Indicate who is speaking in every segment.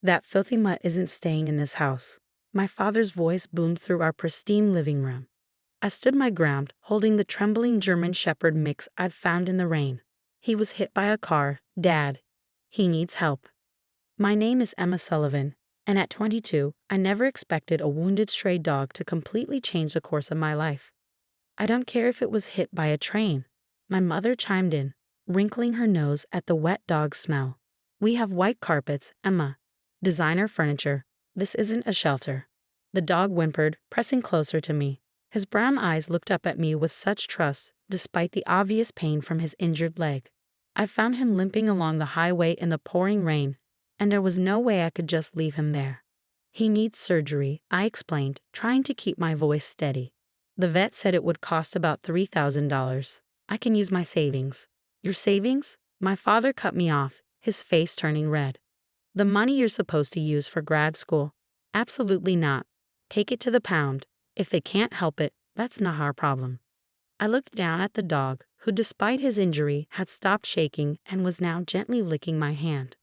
Speaker 1: That filthy mutt isn't staying in this house. My father's voice boomed through our pristine living room. I stood my ground, holding the trembling German Shepherd mix I'd found in the rain. He was hit by a car, Dad. He needs help. My name is Emma Sullivan, and at 22, I never expected a wounded stray dog to completely change the course of my life. I don't care if it was hit by a train. My mother chimed in, wrinkling her nose at the wet dog smell. We have white carpets, Emma. Designer furniture. This isn't a shelter. The dog whimpered, pressing closer to me. His brown eyes looked up at me with such trust, despite the obvious pain from his injured leg. I found him limping along the highway in the pouring rain, and there was no way I could just leave him there. He needs surgery, I explained, trying to keep my voice steady. The vet said it would cost about $3,000. I can use my savings. Your savings? My father cut me off, his face turning red. The money you're supposed to use for grad school? Absolutely not. Take it to the pound. If they can't help it, that's not our problem. I looked down at the dog, who despite his injury had stopped shaking and was now gently licking my hand.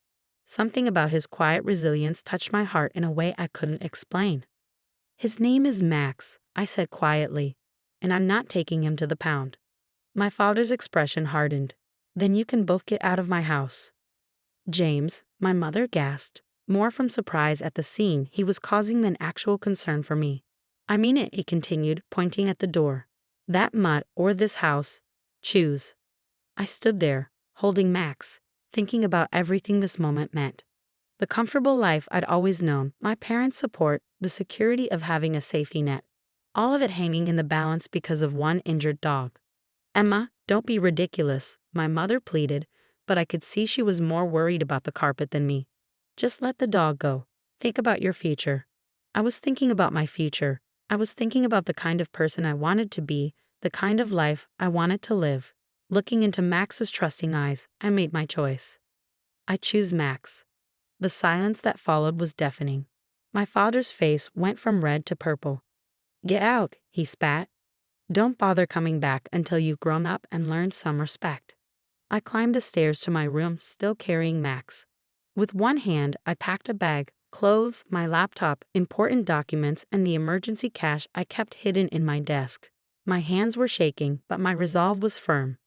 Speaker 1: Something about his quiet resilience touched my heart in a way I couldn't explain. His name is Max, I said quietly, and I'm not taking him to the pound. My father's expression hardened. Then you can both get out of my house. James, my mother gasped, more from surprise at the scene he was causing than actual concern for me. I mean it, he continued, pointing at the door. That mutt or this house. Choose. I stood there, holding Max, thinking about everything this moment meant. The comfortable life I'd always known, my parents' support, the security of having a safety net. All of it hanging in the balance because of one injured dog. Emma, don't be ridiculous, my mother pleaded, but I could see she was more worried about the carpet than me. Just let the dog go. Think about your future. I was thinking about my future. I was thinking about the kind of person I wanted to be, the kind of life I wanted to live. Looking into Max's trusting eyes, I made my choice. I choose Max. The silence that followed was deafening. My father's face went from red to purple. Get out, he spat. Don't bother coming back until you've grown up and learned some respect. I climbed the stairs to my room, still carrying Max. With one hand, I packed a bag, clothes, my laptop, important documents, and the emergency cash I kept hidden in my desk. My hands were shaking, but my resolve was firm.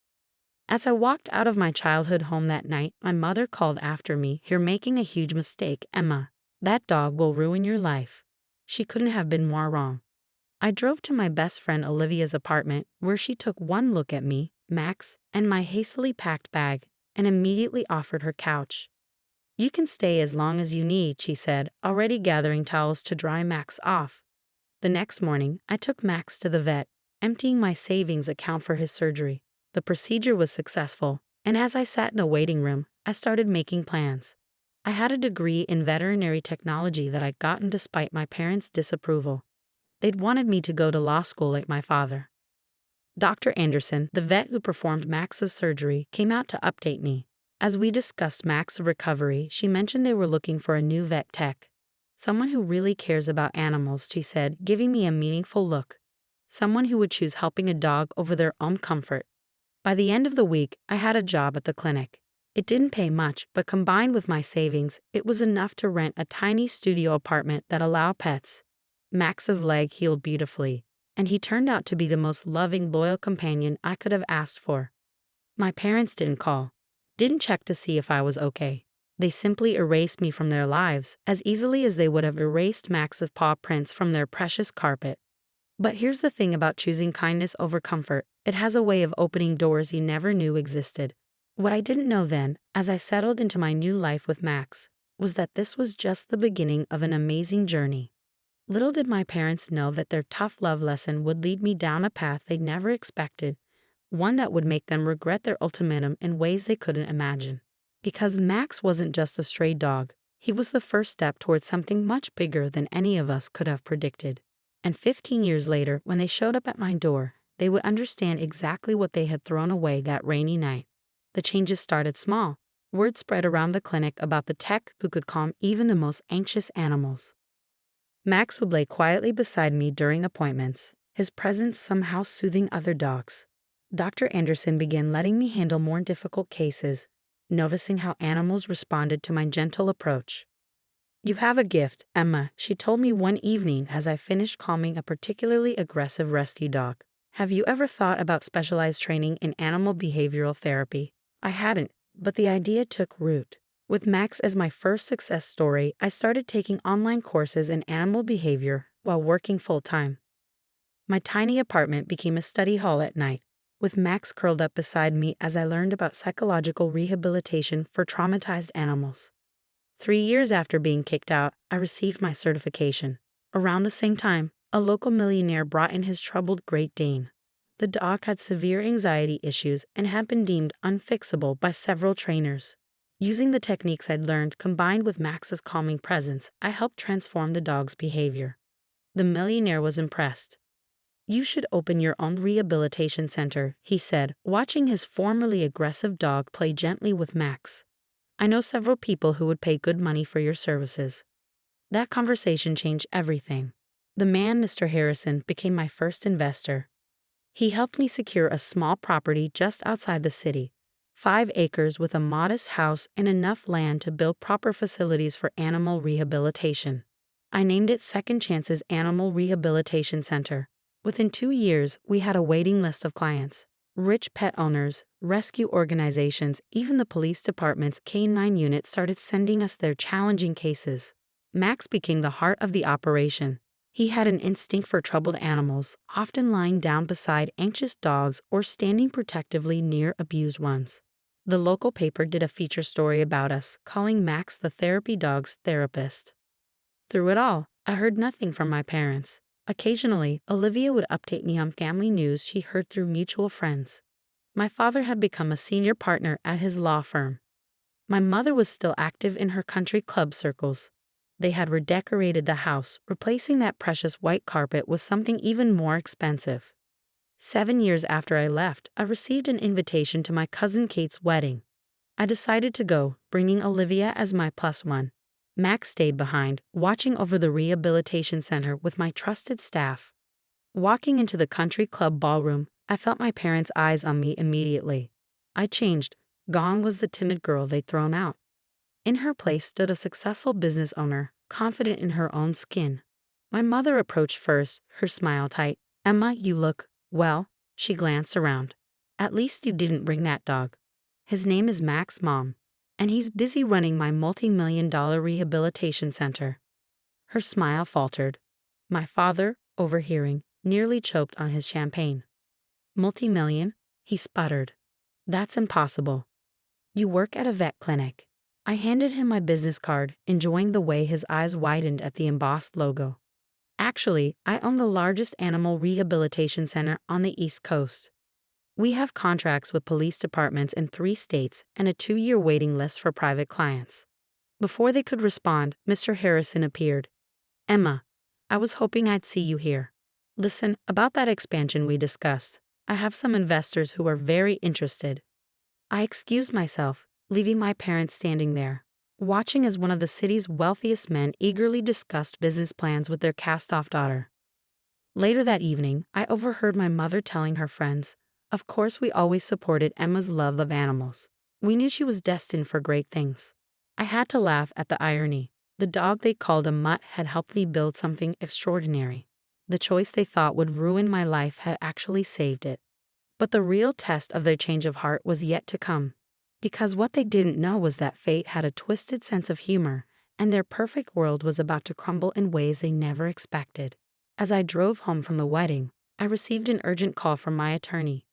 Speaker 1: As I walked out of my childhood home that night, my mother called after me, "You're making a huge mistake, Emma. That dog will ruin your life." She couldn't have been more wrong. I drove to my best friend Olivia's apartment, where she took one look at me, Max, and my hastily packed bag, and immediately offered her couch. You can stay as long as you need, she said, already gathering towels to dry Max off. The next morning, I took Max to the vet, emptying my savings account for his surgery. The procedure was successful, and as I sat in the waiting room, I started making plans. I had a degree in veterinary technology that I'd gotten despite my parents' disapproval. They'd wanted me to go to law school like my father. Dr. Anderson, the vet who performed Max's surgery, came out to update me. As we discussed Max's recovery, she mentioned they were looking for a new vet tech. Someone who really cares about animals, she said, giving me a meaningful look. Someone who would choose helping a dog over their own comfort. By the end of the week, I had a job at the clinic. It didn't pay much, but combined with my savings, it was enough to rent a tiny studio apartment that allowed pets. Max's leg healed beautifully, and he turned out to be the most loving, loyal companion I could have asked for. My parents didn't call, didn't check to see if I was okay. They simply erased me from their lives as easily as they would have erased Max's paw prints from their precious carpet. But here's the thing about choosing kindness over comfort. It has a way of opening doors you never knew existed. What I didn't know then, as I settled into my new life with Max, was that this was just the beginning of an amazing journey. Little did my parents know that their tough love lesson would lead me down a path they never expected, one that would make them regret their ultimatum in ways they couldn't imagine. Because Max wasn't just a stray dog, he was the first step towards something much bigger than any of us could have predicted. And 15 years later, when they showed up at my door, they would understand exactly what they had thrown away that rainy night. The changes started small. Word spread around the clinic about the tech who could calm even the most anxious animals. Max would lay quietly beside me during appointments, his presence somehow soothing other dogs. Dr. Anderson began letting me handle more difficult cases, noticing how animals responded to my gentle approach. "You have a gift, Emma," she told me one evening as I finished calming a particularly aggressive rescue dog. "Have you ever thought about specialized training in animal behavioral therapy?" I hadn't, but the idea took root. With Max as my first success story, I started taking online courses in animal behavior while working full-time. My tiny apartment became a study hall at night, with Max curled up beside me as I learned about psychological rehabilitation for traumatized animals. 3 years after being kicked out, I received my certification. Around the same time, a local millionaire brought in his troubled Great Dane. The dog had severe anxiety issues and had been deemed unfixable by several trainers. Using the techniques I'd learned combined with Max's calming presence, I helped transform the dog's behavior. The millionaire was impressed. "You should open your own rehabilitation center," he said, watching his formerly aggressive dog play gently with Max. "I know several people who would pay good money for your services." That conversation changed everything. The man, Mr. Harrison, became my first investor. He helped me secure a small property just outside the city, 5 acres with a modest house and enough land to build proper facilities for animal rehabilitation. I named it Second Chance's Animal Rehabilitation Center. Within 2 years, we had a waiting list of clients. Rich pet owners, rescue organizations, even the police department's K-9 unit started sending us their challenging cases. Max became the heart of the operation. He had an instinct for troubled animals, often lying down beside anxious dogs or standing protectively near abused ones. The local paper did a feature story about us, calling Max the therapy dog's therapist. Through it all, I heard nothing from my parents. Occasionally, Olivia would update me on family news she heard through mutual friends. My father had become a senior partner at his law firm. My mother was still active in her country club circles. They had redecorated the house, replacing that precious white carpet with something even more expensive. 7 years after I left, I received an invitation to my cousin Kate's wedding. I decided to go, bringing Olivia as my +1. Max stayed behind, watching over the rehabilitation center with my trusted staff. Walking into the country club ballroom, I felt my parents' eyes on me immediately. I changed. Gone was the timid girl they'd thrown out. In her place stood a successful business owner, confident in her own skin. My mother approached first, her smile tight. "Emma, you look, well," she glanced around. "At least you didn't bring that dog. His name is Max, Mom, and he's busy running my multi-million-dollar rehabilitation center." Her smile faltered. My father, overhearing, nearly choked on his champagne. "Multi-million?" he sputtered. "That's impossible. You work at a vet clinic." I handed him my business card, enjoying the way his eyes widened at the embossed logo. "Actually, I own the largest animal rehabilitation center on the East Coast. We have contracts with police departments in 3 states and a 2-year waiting list for private clients." Before they could respond, Mr. Harrison appeared. "Emma, I was hoping I'd see you here. Listen, about that expansion we discussed, I have some investors who are very interested." I excused myself, leaving my parents standing there, watching as one of the city's wealthiest men eagerly discussed business plans with their cast-off daughter. Later that evening, I overheard my mother telling her friends, "Of course we always supported Emma's love of animals. We knew she was destined for great things." I had to laugh at the irony. The dog they called a mutt had helped me build something extraordinary. The choice they thought would ruin my life had actually saved it. But the real test of their change of heart was yet to come. Because what they didn't know was that fate had a twisted sense of humor, and their perfect world was about to crumble in ways they never expected. As I drove home from the wedding, I received an urgent call from my attorney.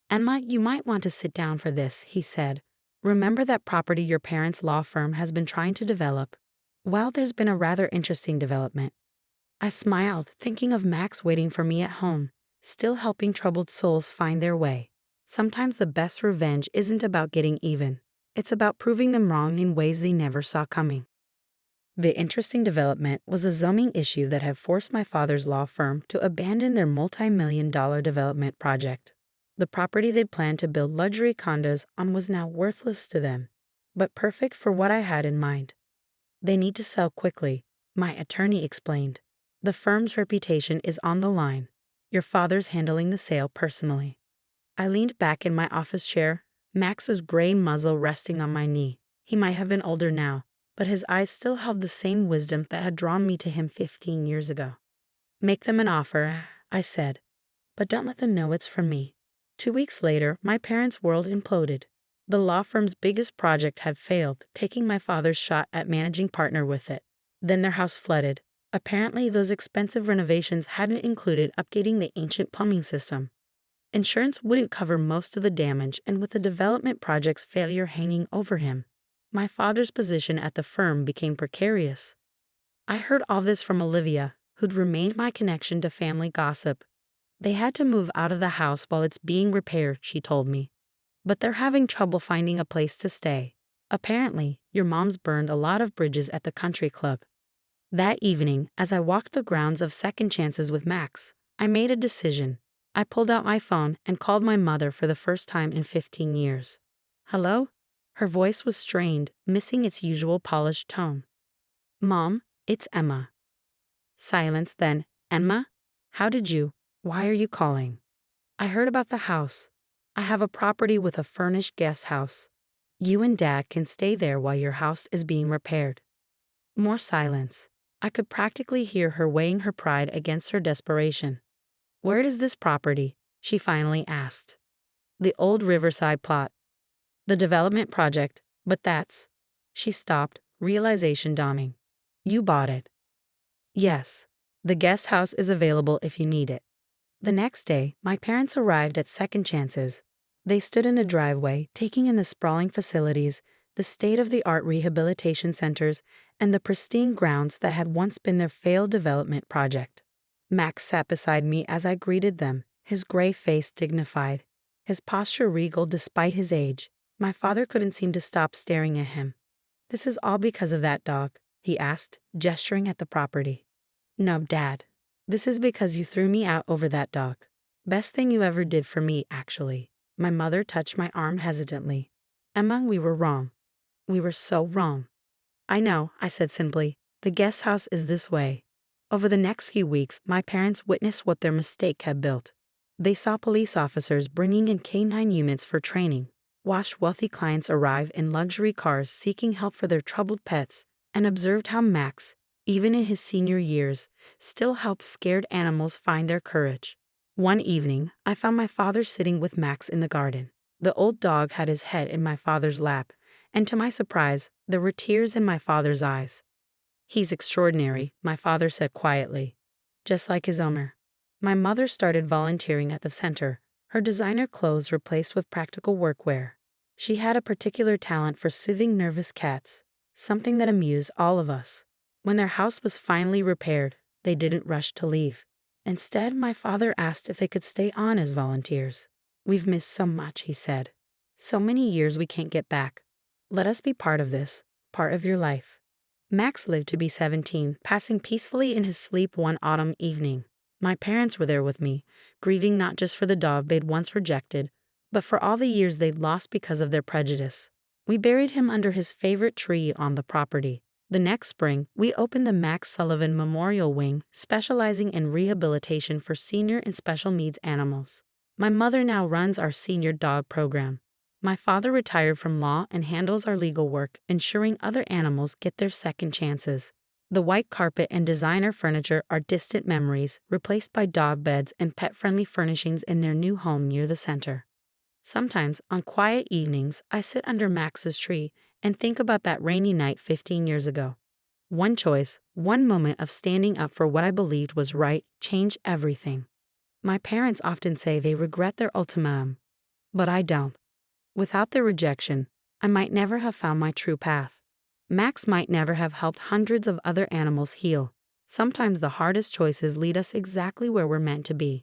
Speaker 1: "Emma, you might want to sit down for this," he said. "Remember that property your parents' law firm has been trying to develop? Well, there's been a rather interesting development." I smiled, thinking of Max waiting for me at home, still helping troubled souls find their way. Sometimes the best revenge isn't about getting even. It's about proving them wrong in ways they never saw coming. The interesting development was a zoning issue that had forced my father's law firm to abandon their multi-million-dollar development project. The property they'd planned to build luxury condos on was now worthless to them, but perfect for what I had in mind. "They need to sell quickly," my attorney explained. "The firm's reputation is on the line. Your father's handling the sale personally." I leaned back in my office chair, Max's gray muzzle resting on my knee. He might have been older now, but his eyes still held the same wisdom that had drawn me to him 15 years ago. Make them an offer, I said, but don't let them know it's from me. 2 weeks later, my parents' world imploded. The law firm's biggest project had failed, taking my father's shot at managing partner with it. Then their house flooded. Apparently, those expensive renovations hadn't included updating the ancient plumbing system. Insurance wouldn't cover most of the damage, and with the development project's failure hanging over him, my father's position at the firm became precarious. I heard all this from Olivia, who'd remained my connection to family gossip. They had to move out of the house while it's being repaired, she told me. But they're having trouble finding a place to stay. Apparently, your mom's burned a lot of bridges at the country club. That evening, as I walked the grounds of Second Chances with Max, I made a decision. I pulled out my phone and called my mother for the first time in 15 years. Hello? Her voice was strained, missing its usual polished tone. Mom, it's Emma. Silence, then. Emma? Why are you calling? I heard about the house. I have a property with a furnished guest house. You and Dad can stay there while your house is being repaired. More silence. I could practically hear her weighing her pride against her desperation. Where is this property? She finally asked. The old Riverside plot. The development project, but that's... She stopped, realization dawning. You bought it. Yes. The guest house is available if you need it. The next day, my parents arrived at Second Chances. They stood in the driveway, taking in the sprawling facilities, the state-of-the-art rehabilitation centers, and the pristine grounds that had once been their failed development project. Max sat beside me as I greeted them, his gray face dignified, his posture regal despite his age. My father couldn't seem to stop staring at him. This is all because of that dog, he asked, gesturing at the property. No, Dad. This is because you threw me out over that dog. Best thing you ever did for me, actually. My mother touched my arm hesitantly. Emma, we were wrong. We were so wrong. I know, I said simply. The guest house is this way. Over the next few weeks, my parents witnessed what their mistake had built. They saw police officers bringing in canine units for training, watched wealthy clients arrive in luxury cars seeking help for their troubled pets, and observed how Max, even in his senior years, still helped scared animals find their courage. One evening, I found my father sitting with Max in the garden. The old dog had his head in my father's lap, and to my surprise, there were tears in my father's eyes. He's extraordinary, my father said quietly. Just like his owner. My mother started volunteering at the center, her designer clothes replaced with practical workwear. She had a particular talent for soothing nervous cats, something that amused all of us. When their house was finally repaired, they didn't rush to leave. Instead, my father asked if they could stay on as volunteers. We've missed so much, he said. So many years we can't get back. Let us be part of this, part of your life. Max lived to be 17, passing peacefully in his sleep one autumn evening. My parents were there with me, grieving not just for the dog they'd once rejected, but for all the years they'd lost because of their prejudice. We buried him under his favorite tree on the property. The next spring, we opened the Max Sullivan Memorial Wing, specializing in rehabilitation for senior and special needs animals. My mother now runs our senior dog program. My father retired from law and handles our legal work, ensuring other animals get their second chances. The white carpet and designer furniture are distant memories, replaced by dog beds and pet-friendly furnishings in their new home near the center. Sometimes, on quiet evenings, I sit under Max's tree and think about that rainy night 15 years ago. One choice, one moment of standing up for what I believed was right, changed everything. My parents often say they regret their ultimatum, but I don't. Without their rejection, I might never have found my true path. Max might never have helped hundreds of other animals heal. Sometimes the hardest choices lead us exactly where we're meant to be.